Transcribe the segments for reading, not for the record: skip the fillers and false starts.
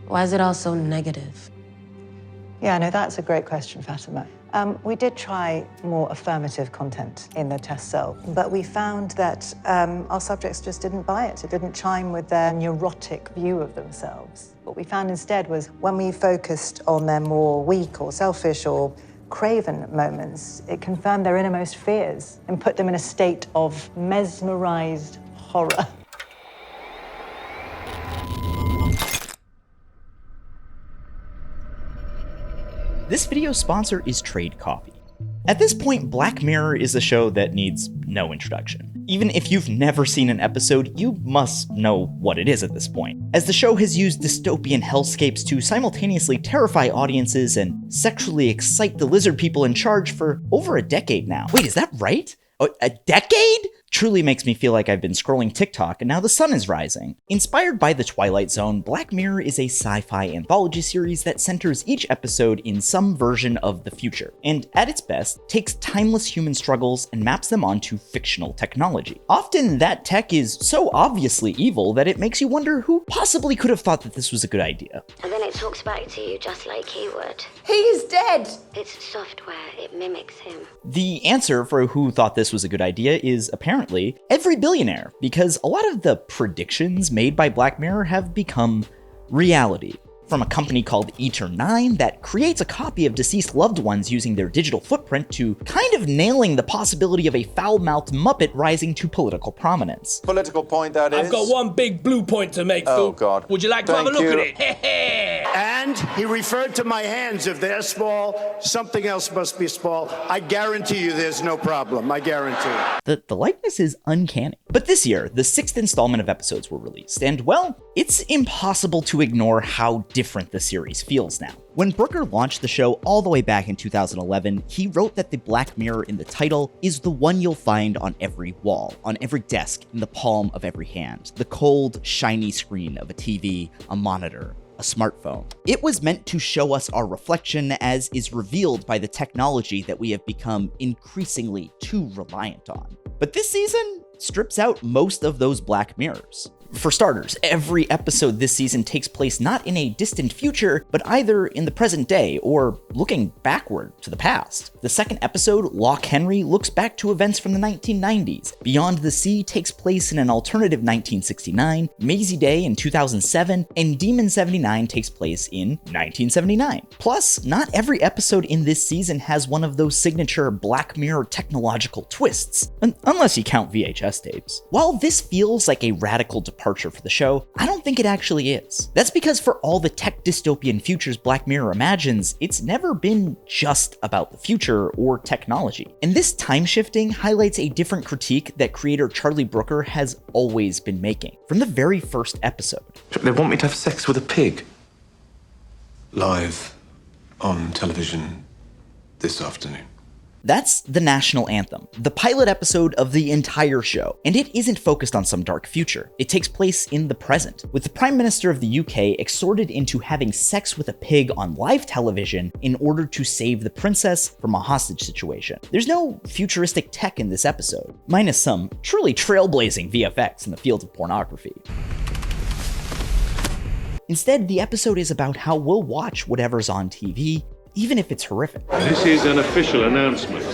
Why is it all so negative? Yeah, no, that's a great question, Fatima. We did try more affirmative content in the test cell, but we found that our subjects just didn't buy it. It didn't chime with their neurotic view of themselves. What we found instead was when we focused on their more weak or selfish or craven moments, it confirmed their innermost fears and put them in a state of mesmerized horror. This video's sponsor is Trade Coffee. At this point, Black Mirror is a show that needs no introduction. Even if you've never seen an episode, you must know what it is at this point, as the show has used dystopian hellscapes to simultaneously terrify audiences and sexually excite the lizard people in charge for over a decade now. Wait, is that right? A decade? Truly makes me feel like I've been scrolling TikTok and now the sun is rising. Inspired by The Twilight Zone, Black Mirror is a sci-fi anthology series that centers each episode in some version of the future, and at its best, takes timeless human struggles and maps them onto fictional technology. Often that tech is so obviously evil that it makes you wonder who possibly could have thought that this was a good idea. And then it talks back to you just like he would. He is dead! It's software, it mimics him. The answer for who thought this was a good idea is apparently every billionaire, because a lot of the predictions made by Black Mirror have become reality. From a company called Eter9 that creates a copy of deceased loved ones using their digital footprint to kind of nailing the possibility of a foul-mouthed Muppet rising to political prominence. Political point, that is. I've got one big blue point to make, Oh, Phil. God. Would you like to have a look at it? And he referred to my hands. If they're small, something else must be small. I guarantee you there's no problem. I guarantee it. The likeness is uncanny. But this year, the 6th installment of episodes were released, and well, it's impossible to ignore how different the series feels now. When Brooker launched the show all the way back in 2011, he wrote that the Black Mirror in the title is the one you'll find on every wall, on every desk, in the palm of every hand. The cold, shiny screen of a TV, a monitor, a smartphone. It was meant to show us our reflection as is revealed by the technology that we have become increasingly too reliant on. But this season strips out most of those black mirrors. For starters, every episode this season takes place not in a distant future, but either in the present day or looking backward to the past. The second episode, Loch Henry, looks back to events from the 1990s. Beyond the Sea takes place in an alternative 1969, Maisie Day in 2007, and Demon 79 takes place in 1979. Plus, not every episode in this season has one of those signature Black Mirror technological twists, unless you count VHS tapes. While this feels like a radical departure for the show, I don't think it actually is. That's because for all the tech dystopian futures Black Mirror imagines, it's never been just about the future or technology. And this time shifting highlights a different critique that creator Charlie Brooker has always been making, from the very first episode. They want me to have sex with a pig. Live on television this afternoon. That's the national anthem, the pilot episode of the entire show, and it isn't focused on some dark future. It takes place in the present, with the Prime Minister of the UK exhorted into having sex with a pig on live television in order to save the princess from a hostage situation. There's no futuristic tech in this episode, minus some truly trailblazing VFX in the field of pornography. Instead, the episode is about how we'll watch whatever's on TV, even if it's horrific. This is an official announcement.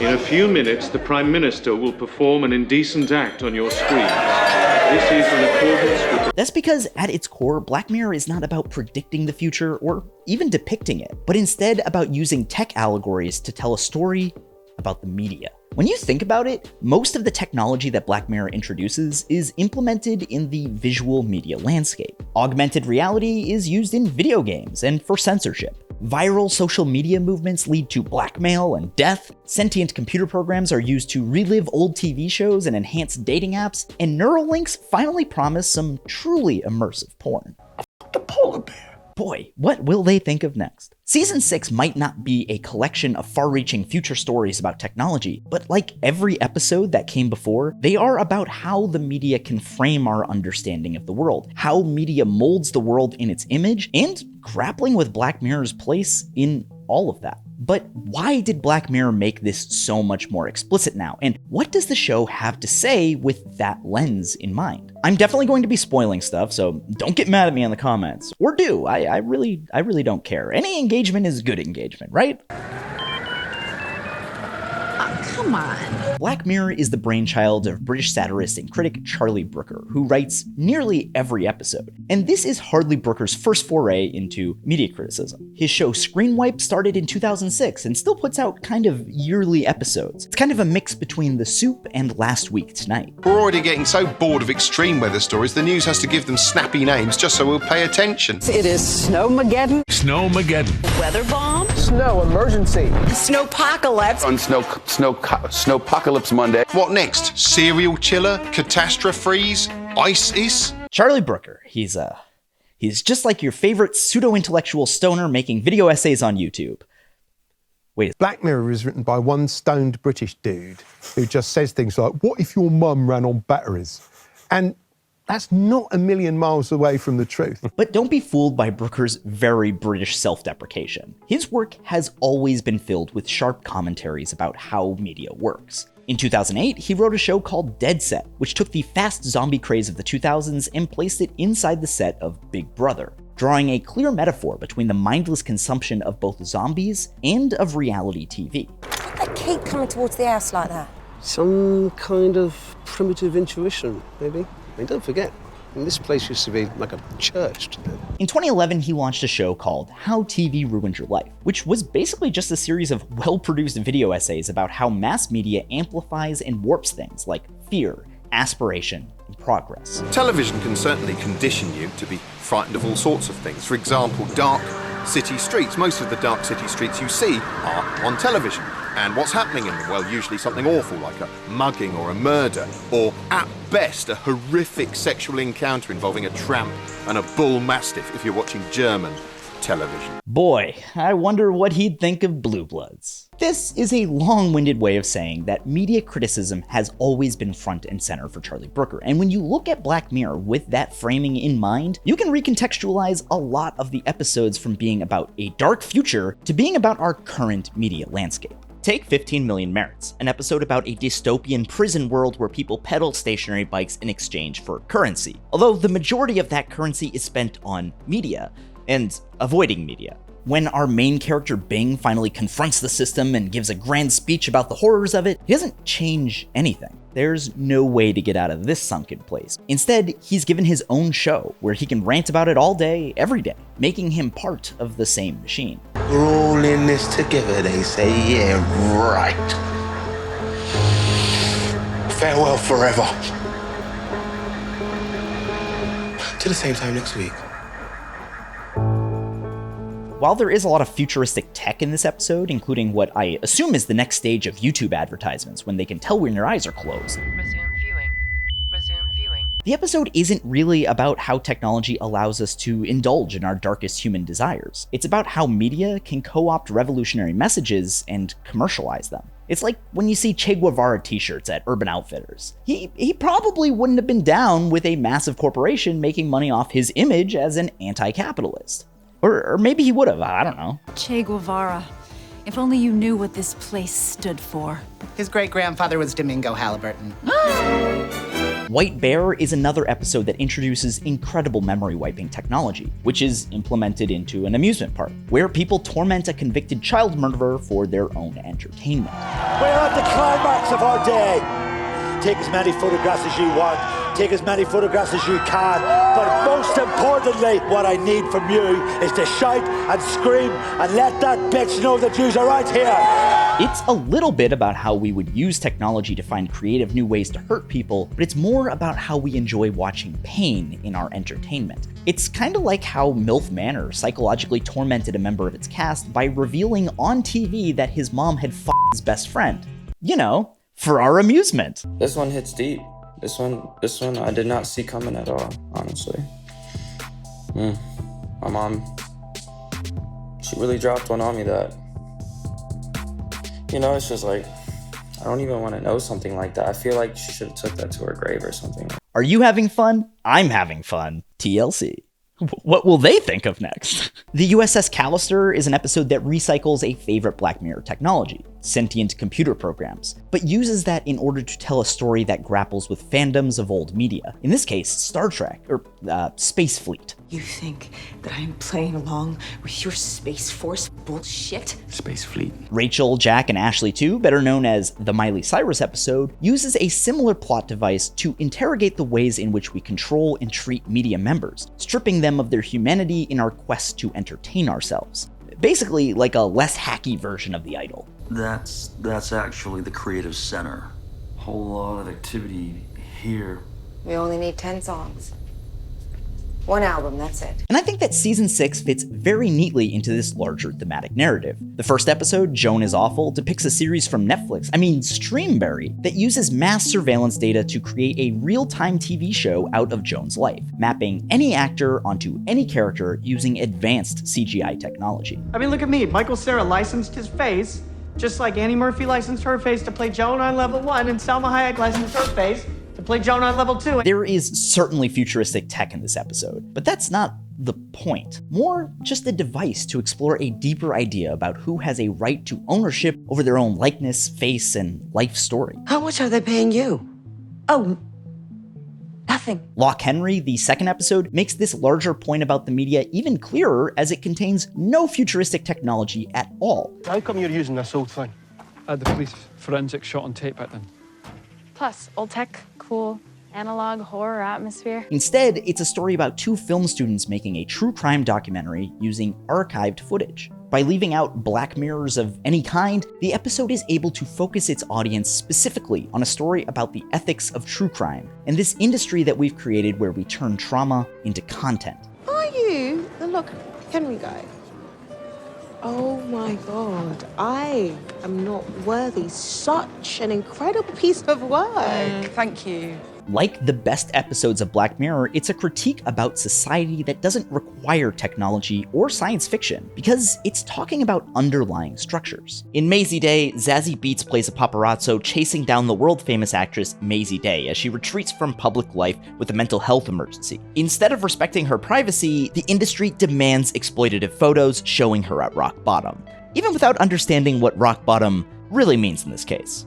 In a few minutes, the Prime Minister will perform an indecent act on your screen. This is in accordance with... That's because at its core, Black Mirror is not about predicting the future or even depicting it, but instead about using tech allegories to tell a story about the media. When you think about it, most of the technology that Black Mirror introduces is implemented in the visual media landscape. Augmented reality is used in video games and for censorship. Viral social media movements lead to blackmail and death. Sentient computer programs are used to relive old TV shows and enhance dating apps. And neural links finally promise some truly immersive porn. The polar bear. Boy, what will they think of next? Season 6 might not be a collection of far-reaching future stories about technology, but like every episode that came before, they are about how the media can frame our understanding of the world, how media molds the world in its image, and grappling with Black Mirror's place in all of that. But why did Black Mirror make this so much more explicit now? And what does the show have to say with that lens in mind? I'm definitely going to be spoiling stuff, so don't get mad at me in the comments. Or do. I really don't care. Any engagement is good engagement, right? Come on. Black Mirror is the brainchild of British satirist and critic Charlie Brooker, who writes nearly every episode. And this is hardly Brooker's first foray into media criticism. His show Screen Wipe started in 2006 and still puts out kind of yearly episodes. It's kind of a mix between The Soup and Last Week Tonight. We're already getting so bored of extreme weather stories, the news has to give them snappy names just so we'll pay attention. It is Snowmageddon. Snowmageddon. Weather bomb. Snow emergency. Snowpocalypse. On Snowpocalypse Monday. What next? Serial chiller? Catastrophes? ISIS? Charlie Brooker, he's just like your favorite pseudo-intellectual stoner making video essays on YouTube. Wait. Black Mirror is written by one stoned British dude who just says things like, what if your mum ran on batteries? And that's not a million miles away from the truth. But don't be fooled by Brooker's very British self-deprecation. His work has always been filled with sharp commentaries about how media works. In 2008, he wrote a show called Dead Set, which took the fast zombie craze of the 2000s and placed it inside the set of Big Brother, drawing a clear metaphor between the mindless consumption of both zombies and of reality TV. Why did they keep coming towards the house like that? Some kind of primitive intuition, maybe. I mean, don't forget, this place used to be like a church. In 2011, he launched a show called How TV Ruined Your Life, which was basically just a series of well-produced video essays about how mass media amplifies and warps things like fear, aspiration, and progress. Television can certainly condition you to be frightened of all sorts of things. For example, dark city streets. Most of the dark city streets you see are on television. And what's happening in them? Well, usually something awful like a mugging or a murder, or at best a horrific sexual encounter involving a tramp and a bull mastiff if you're watching German television. Boy, I wonder what he'd think of Blue Bloods. This is a long-winded way of saying that media criticism has always been front and center for Charlie Brooker, and when you look at Black Mirror with that framing in mind, you can recontextualize a lot of the episodes from being about a dark future to being about our current media landscape. Take 15 Million Merits, an episode about a dystopian prison world where people peddle stationary bikes in exchange for currency, although the majority of that currency is spent on media and avoiding media. When our main character Bing finally confronts the system and gives a grand speech about the horrors of it, he doesn't change anything. There's no way to get out of this sunken place. Instead, he's given his own show where he can rant about it all day, every day, making him part of the same machine. We're all in this together, they say, yeah, right. Farewell forever. To the same time next week. While there is a lot of futuristic tech in this episode, including what I assume is the next stage of YouTube advertisements when they can tell when your eyes are closed, Resume viewing. the episode isn't really about how technology allows us to indulge in our darkest human desires. It's about how media can co-opt revolutionary messages and commercialize them. It's like when you see Che Guevara t-shirts at Urban Outfitters. He probably wouldn't have been down with a massive corporation making money off his image as an anti-capitalist. Or maybe he would have, I don't know. Che Guevara. If only you knew what this place stood for. His great-grandfather was Domingo Halliburton. White Bear is another episode that introduces incredible memory wiping technology, which is implemented into an amusement park, where people torment a convicted child murderer for their own entertainment. We're at the climax of our day. Take as many photographs as you want, take as many photographs as you can, but most importantly, what I need from you is to shout and scream and let that bitch know that yous are right here. It's a little bit about how we would use technology to find creative new ways to hurt people, but it's more about how we enjoy watching pain in our entertainment. It's kind of like how MILF Manor psychologically tormented a member of its cast by revealing on TV that his mom had f***ed his best friend. You know, for our amusement. This one hits deep. This one I did not see coming at all, honestly. My mom, she really dropped one on me that, you know, it's just like, I don't even want to know something like that. I feel like she should have took that to her grave or something. Are you having fun? I'm having fun. TLC. What will they think of next? The USS Callister is an episode that recycles a favorite Black Mirror technology, sentient computer programs, but uses that in order to tell a story that grapples with fandoms of old media. In this case, Star Trek, or Space Fleet. You think that I'm playing along with your Space Force bullshit? Space Fleet. Rachel, Jack, and Ashley 2, better known as the Miley Cyrus episode, uses a similar plot device to interrogate the ways in which we control and treat media members, stripping them of their humanity in our quest to entertain ourselves. Basically, like a less hacky version of The Idol. That's actually the creative center. Whole lot of activity here. We only need 10 songs. One album, that's it. And I think that season 6 fits very neatly into this larger thematic narrative. The first episode, Joan is Awful, depicts a series from Netflix, Streamberry, that uses mass surveillance data to create a real-time TV show out of Joan's life, mapping any actor onto any character using advanced CGI technology. I mean, look at me. Michael Cera licensed his face, just like Annie Murphy licensed her face to play Joan on level 1, and Salma Hayek licensed her face to play Joan on level 2. There is certainly futuristic tech in this episode, but that's not the point. More just a device to explore a deeper idea about who has a right to ownership over their own likeness, face, and life story. How much are they paying you? Oh, nothing. Lock Henry, the second episode, makes this larger point about the media even clearer as it contains no futuristic technology at all. How come you're using this old thing? The police forensic shot on tape at them. Plus, old tech, cool, analog horror atmosphere. Instead, it's a story about two film students making a true crime documentary using archived footage. By leaving out black mirrors of any kind, the episode is able to focus its audience specifically on a story about the ethics of true crime and this industry that we've created where we turn trauma into content. Are you the Lock Henry guy? Oh my God, I am not worthy. Such an incredible piece of work. Thank you. Like the best episodes of Black Mirror, it's a critique about society that doesn't require technology or science fiction, because it's talking about underlying structures. In Maisie Day, Zazie Beetz plays a paparazzo chasing down the world-famous actress Maisie Day as she retreats from public life with a mental health emergency. Instead of respecting her privacy, the industry demands exploitative photos showing her at rock bottom, even without understanding what rock bottom really means in this case.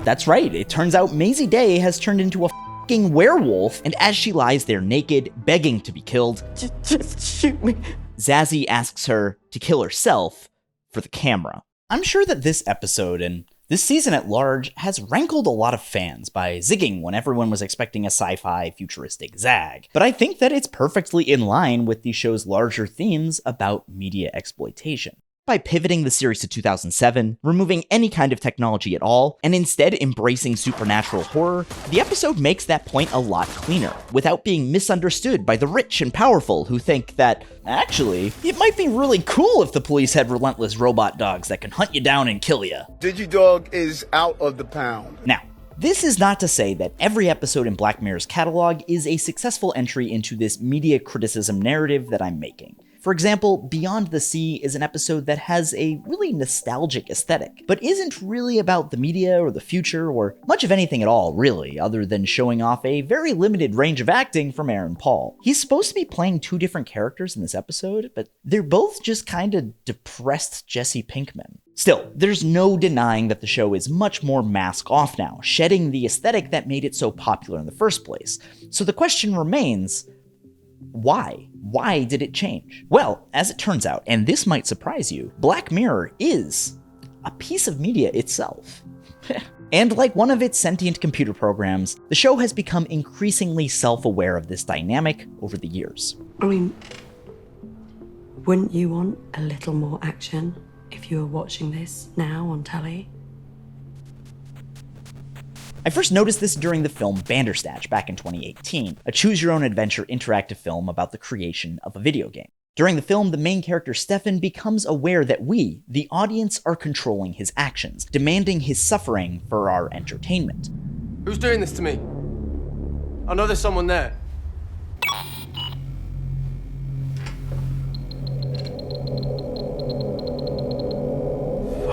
That's right, it turns out Maisie Day has turned into a f***ing werewolf, and as she lies there naked, begging to be killed, just shoot me. Zazie asks her to kill herself for the camera. I'm sure that this episode, and this season at large, has rankled a lot of fans by zigging when everyone was expecting a sci-fi futuristic zag, but I think that it's perfectly in line with the show's larger themes about media exploitation. By pivoting the series to 2007, removing any kind of technology at all, and instead embracing supernatural horror, the episode makes that point a lot cleaner, without being misunderstood by the rich and powerful who think that, actually, it might be really cool if the police had relentless robot dogs that can hunt you down and kill you. Digidog is out of the pound. Now, this is not to say that every episode in Black Mirror's catalog is a successful entry into this media criticism narrative that I'm making. For example, Beyond the Sea is an episode that has a really nostalgic aesthetic, but isn't really about the media or the future or much of anything at all, really, other than showing off a very limited range of acting from Aaron Paul. He's supposed to be playing two different characters in this episode, but they're both just kinda depressed Jesse Pinkman. Still, there's no denying that the show is much more mask off now, shedding the aesthetic that made it so popular in the first place. So the question remains, why? Why did it change? Well, as it turns out, and this might surprise you, Black Mirror is a piece of media itself. And like one of its sentient computer programs, the show has become increasingly self-aware of this dynamic over the years. I mean, wouldn't you want a little more action if you were watching this now on telly? I first noticed this during the film Bandersnatch back in 2018, a choose-your-own-adventure interactive film about the creation of a video game. During the film, the main character Stefan becomes aware that we, the audience, are controlling his actions, demanding his suffering for our entertainment. Who's doing this to me? I know there's someone there.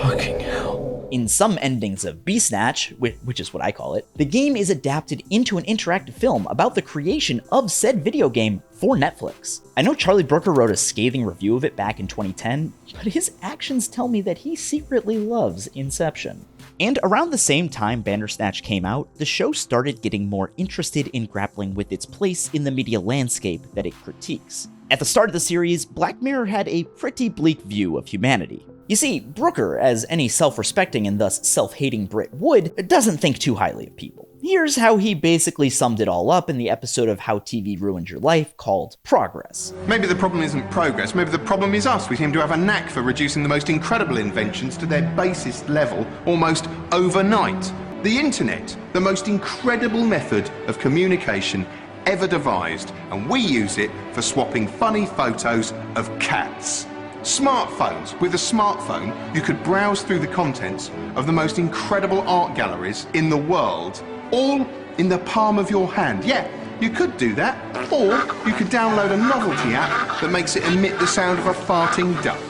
Fucking hell. In some endings of B-Snatch, which is what I call it, the game is adapted into an interactive film about the creation of said video game for Netflix. I know Charlie Brooker wrote a scathing review of it back in 2010, but his actions tell me that he secretly loves Inception. And around the same time Bandersnatch came out, the show started getting more interested in grappling with its place in the media landscape that it critiques. At the start of the series, Black Mirror had a pretty bleak view of humanity. You see, Brooker, as any self-respecting and thus self-hating Brit would, doesn't think too highly of people. Here's how he basically summed it all up in the episode of How TV Ruined Your Life called Progress. Maybe the problem isn't progress, maybe the problem is us. We seem to have a knack for reducing the most incredible inventions to their basest level almost overnight. The internet, the most incredible method of communication ever devised, and we use it for swapping funny photos of cats. Smartphones. With a smartphone, you could browse through the contents of the most incredible art galleries in the world, all in the palm of your hand. Yeah, you could do that, or you could download a novelty app that makes it emit the sound of a farting duck.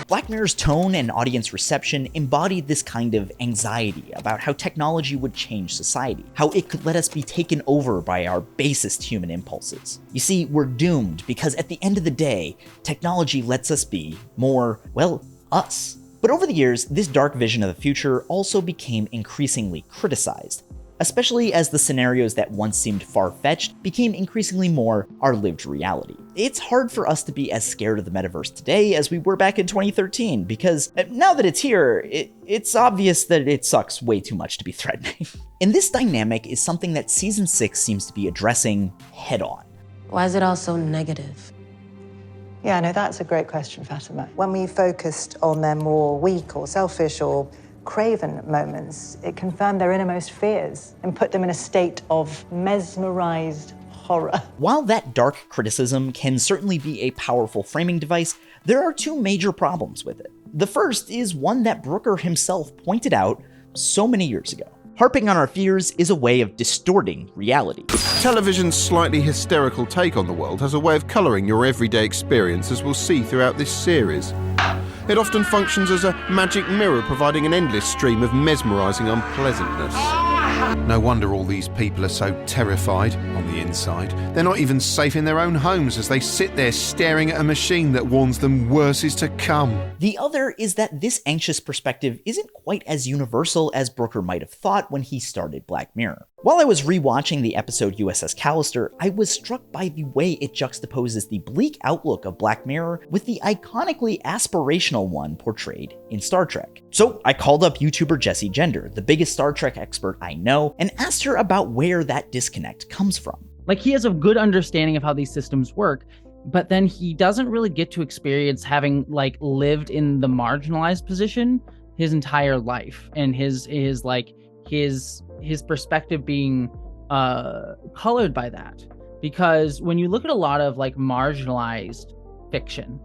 Black Mirror's tone and audience reception embodied this kind of anxiety about how technology would change society, how it could let us be taken over by our basest human impulses. You see, we're doomed because at the end of the day, technology lets us be more, well, us. But over the years, this dark vision of the future also became increasingly criticized, especially as the scenarios that once seemed far-fetched became increasingly more our lived reality. It's hard for us to be as scared of the metaverse today as we were back in 2013, because now that it's here, it's obvious that it sucks way too much to be threatening. And this dynamic is something that Season 6 seems to be addressing head-on. Why is it all so negative? Yeah, no, that's a great question, Fatima. When we focused on their more weak or selfish or craven moments, it confirmed their innermost fears and put them in a state of mesmerized horror. While that dark criticism can certainly be a powerful framing device, there are two major problems with it. The first is one that Brooker himself pointed out so many years ago. Harping on our fears is a way of distorting reality. Television's slightly hysterical take on the world has a way of colouring your everyday experience, as we'll see throughout this series. It often functions as a magic mirror, providing an endless stream of mesmerising unpleasantness. No wonder all these people are so terrified on the inside. They're not even safe in their own homes as they sit there staring at a machine that warns them worse is to come. The other is that this anxious perspective isn't quite as universal as Brooker might have thought when he started Black Mirror. While I was rewatching the episode USS Callister, I was struck by the way it juxtaposes the bleak outlook of Black Mirror with the iconically aspirational one portrayed in Star Trek. So I called up YouTuber Jessie Gender, the biggest Star Trek expert I know, and asked her about where that disconnect comes from. Like, he has a good understanding of how these systems work, but then he doesn't really get to experience having lived in the marginalized position his entire life, and his perspective being colored by that. Because when you look at a lot of marginalized fiction,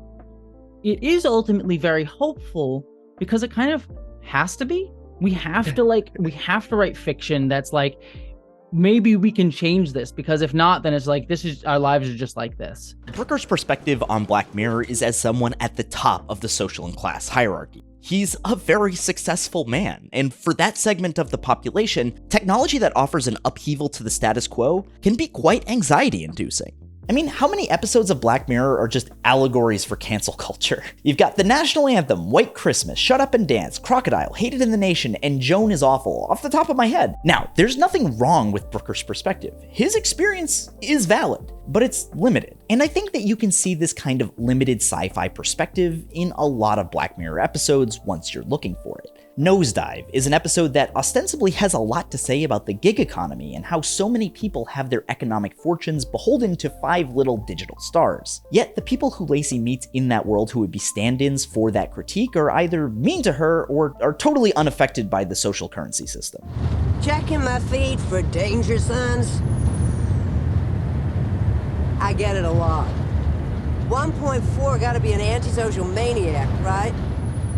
it is ultimately very hopeful because it kind of has to be. We have to write fiction that's maybe we can change this, because if not, then it's our lives are just like this. Brooker's perspective on Black Mirror is as someone at the top of the social and class hierarchy. He's a very successful man, and for that segment of the population, technology that offers an upheaval to the status quo can be quite anxiety-inducing. I mean, how many episodes of Black Mirror are just allegories for cancel culture? You've got the national anthem, White Christmas, Shut Up and Dance, Crocodile, Hated in the Nation, and Joan is Awful, off the top of my head. Now, there's nothing wrong with Brooker's perspective. His experience is valid, but it's limited. And I think that you can see this kind of limited sci-fi perspective in a lot of Black Mirror episodes once you're looking for it. Nosedive is an episode that ostensibly has a lot to say about the gig economy and how so many people have their economic fortunes beholden to 5 little digital stars. Yet the people who Lacey meets in that world who would be stand-ins for that critique are either mean to her or are totally unaffected by the social currency system. Checking my feed for danger signs. I get it a lot. 1.4 gotta be an antisocial maniac, right?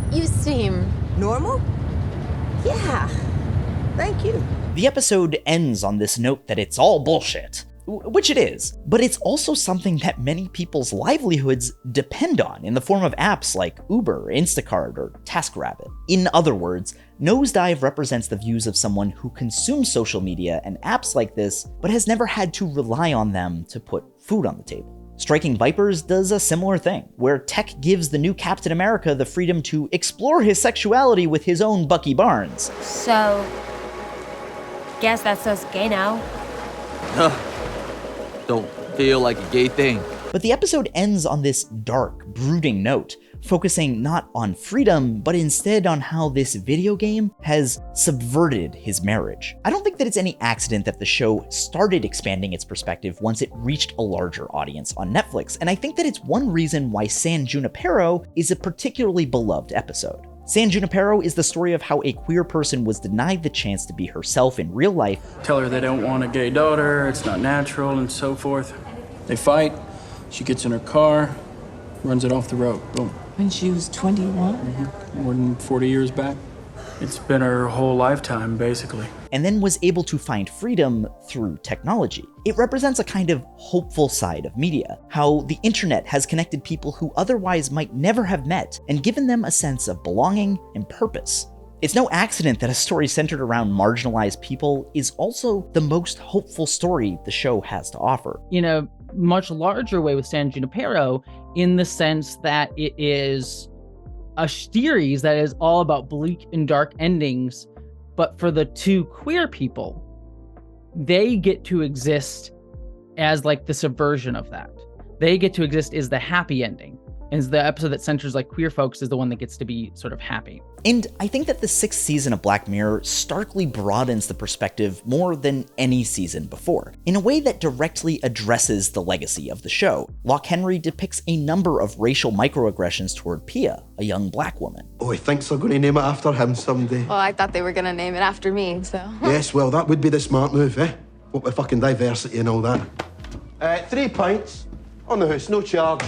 You seem... normal? Yeah. Thank you. The episode ends on this note that it's all bullshit. which it is, but it's also something that many people's livelihoods depend on in the form of apps like Uber, Instacart, or TaskRabbit. In other words, Nosedive represents the views of someone who consumes social media and apps like this, but has never had to rely on them to put food on the table. Striking Vipers does a similar thing, where tech gives the new Captain America the freedom to explore his sexuality with his own Bucky Barnes. So, guess that's us gay now. Don't feel like a gay thing. But the episode ends on this dark, brooding note, focusing not on freedom, but instead on how this video game has subverted his marriage. I don't think that it's any accident that the show started expanding its perspective once it reached a larger audience on Netflix, and I think that it's one reason why San Junipero is a particularly beloved episode. San Junipero is the story of how a queer person was denied the chance to be herself in real life. Tell her they don't want a gay daughter, it's not natural, and so forth. They fight, she gets in her car, runs it off the road, boom. When she was 21? More than 40 years back. It's been her whole lifetime, basically. And then was able to find freedom through technology. It represents a kind of hopeful side of media, how the internet has connected people who otherwise might never have met and given them a sense of belonging and purpose. It's no accident that a story centered around marginalized people is also the most hopeful story the show has to offer. In a much larger way with San Junipero, in the sense that it is a series that is all about bleak and dark endings, but for the two queer people, they get to exist as like the subversion of that. They get to exist as the happy ending. And the episode that centers like queer folks is the one that gets to be sort of happy. And I think that the 6th season of Black Mirror starkly broadens the perspective more than any season before, in a way that directly addresses the legacy of the show. Loch Henry depicts a number of racial microaggressions toward Pia, a young black woman. Oh, he thinks they're going to name it after him someday. Well, I thought they were going to name it after me, so. Yes, well, that would be the smart move, eh? What with fucking diversity and all that. 3 pints on the house, no charge.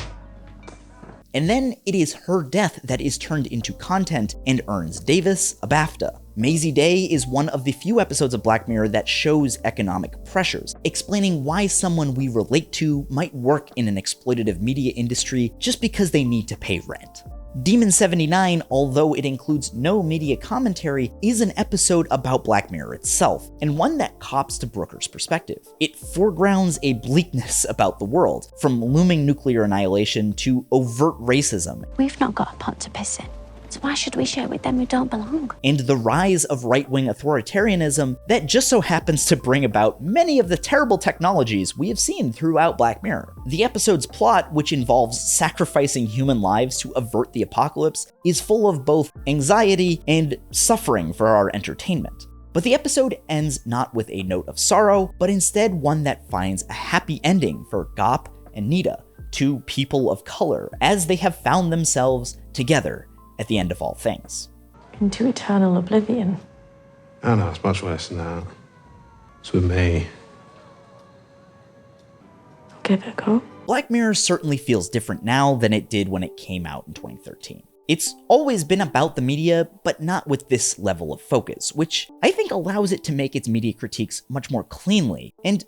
And then it is her death that is turned into content and earns Davis a BAFTA. Maisie Day is one of the few episodes of Black Mirror that shows economic pressures, explaining why someone we relate to might work in an exploitative media industry just because they need to pay rent. Demon 79, although it includes no media commentary, is an episode about Black Mirror itself, and one that cops to Brooker's perspective. It foregrounds a bleakness about the world, from looming nuclear annihilation to overt racism. We've not got a pot to piss in, so why should we share with them who don't belong? And the rise of right-wing authoritarianism that just so happens to bring about many of the terrible technologies we have seen throughout Black Mirror. The episode's plot, which involves sacrificing human lives to avert the apocalypse, is full of both anxiety and suffering for our entertainment. But the episode ends not with a note of sorrow, but instead one that finds a happy ending for Gop and Nita, two people of color, as they have found themselves together at the end of all things. Into eternal oblivion. Oh no, it's much worse than that. It's with me. I'll give it a go. Black Mirror certainly feels different now than it did when it came out in 2013. It's always been about the media, but not with this level of focus, which I think allows it to make its media critiques much more cleanly, and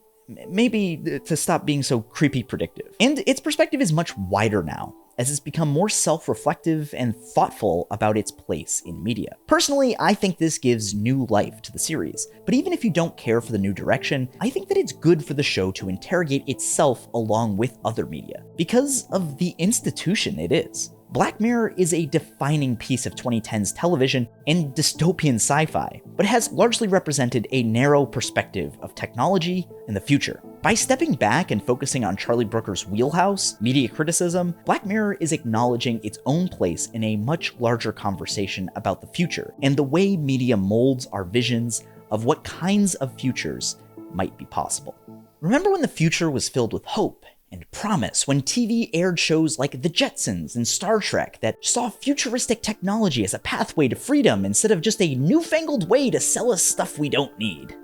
maybe to stop being so creepy predictive. And its perspective is much wider now, as it's become more self-reflective and thoughtful about its place in media. Personally, I think this gives new life to the series, but even if you don't care for the new direction, I think that it's good for the show to interrogate itself along with other media, because of the institution it is. Black Mirror is a defining piece of 2010s television and dystopian sci-fi, but has largely represented a narrow perspective of technology and the future. By stepping back and focusing on Charlie Brooker's wheelhouse, media criticism, Black Mirror is acknowledging its own place in a much larger conversation about the future and the way media molds our visions of what kinds of futures might be possible. Remember when the future was filled with hope and promise, when TV aired shows like The Jetsons and Star Trek that saw futuristic technology as a pathway to freedom instead of just a newfangled way to sell us stuff we don't need?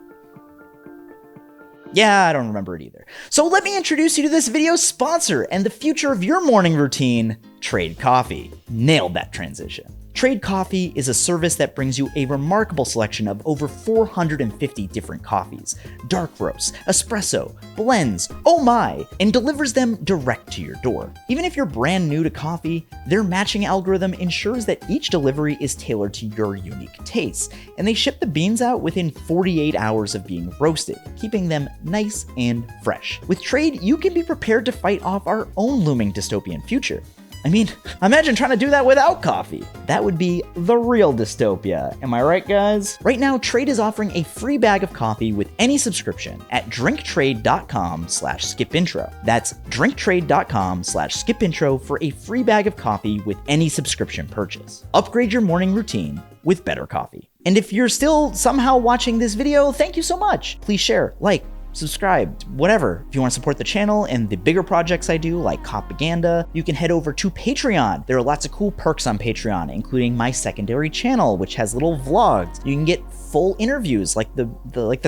Yeah, I don't remember it either. So let me introduce you to this video's sponsor and the future of your morning routine, Trade Coffee. Nailed that transition. Trade Coffee is a service that brings you a remarkable selection of over 450 different coffees, dark roasts, espresso, blends, oh my, and delivers them direct to your door. Even if you're brand new to coffee, their matching algorithm ensures that each delivery is tailored to your unique tastes, and they ship the beans out within 48 hours of being roasted, keeping them nice and fresh. With Trade, you can be prepared to fight off our own looming dystopian future. I mean, imagine trying to do that without coffee. That would be the real dystopia. Am I right, guys? Right now, Trade is offering a free bag of coffee with any subscription at drinktrade.com/skipintro. That's drinktrade.com/skipintro for a free bag of coffee with any subscription purchase. Upgrade your morning routine with better coffee. And if you're still somehow watching this video, thank you so much. Please share, like, subscribe, whatever. If you want to support the channel and the bigger projects I do, like Copaganda, you can head over to Patreon. There are lots of cool perks on Patreon, including my secondary channel, which has little vlogs. You can get full interviews, like the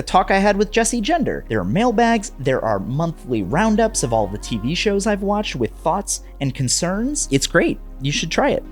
talk I had with Jesse Gender. There are mailbags. There are monthly roundups of all the TV shows I've watched with thoughts and concerns. It's great. You should try it.